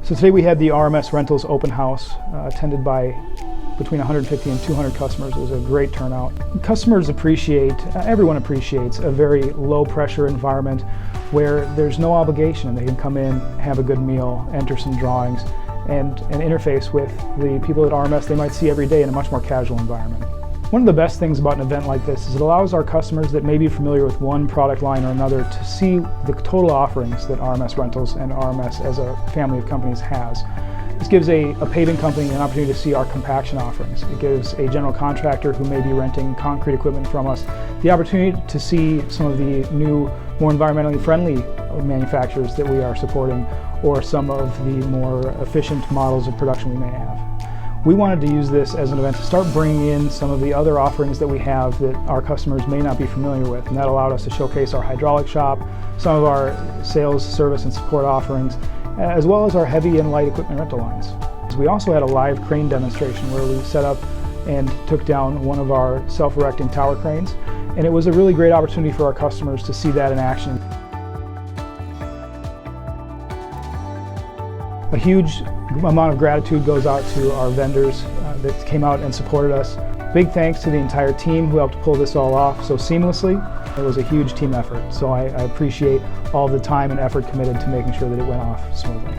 So today we had the RMS Rentals open house attended by between 150 and 200 customers. It was a great turnout. Customers appreciate, everyone appreciates a very low pressure environment where there's no obligation and they can come in, have a good meal, enter some drawings, and interface with the people at RMS they might see every day in a much more casual environment. One of the best things about an event like this is it allows our customers that may be familiar with one product line or another to see the total offerings that RMS Rentals and RMS as a family of companies has. This gives a paving company an opportunity to see our compaction offerings. It gives a general contractor who may be renting concrete equipment from us the opportunity to see some of the new, more environmentally friendly manufacturers that we are supporting, or some of the more efficient models of production we may have. We wanted to use this as an event to start bringing in some of the other offerings that we have that our customers may not be familiar with, and that allowed us to showcase our hydraulic shop, some of our sales, service, and support offerings, as well as our heavy and light equipment rental lines. We also had a live crane demonstration where we set up and took down one of our self-erecting tower cranes, and it was a really great opportunity for our customers to see that in action. A huge amount of gratitude goes out to our vendors that came out and supported us. Big thanks to the entire team who helped pull this all off so seamlessly. It was a huge team effort, so I appreciate all the time and effort committed to making sure that it went off smoothly.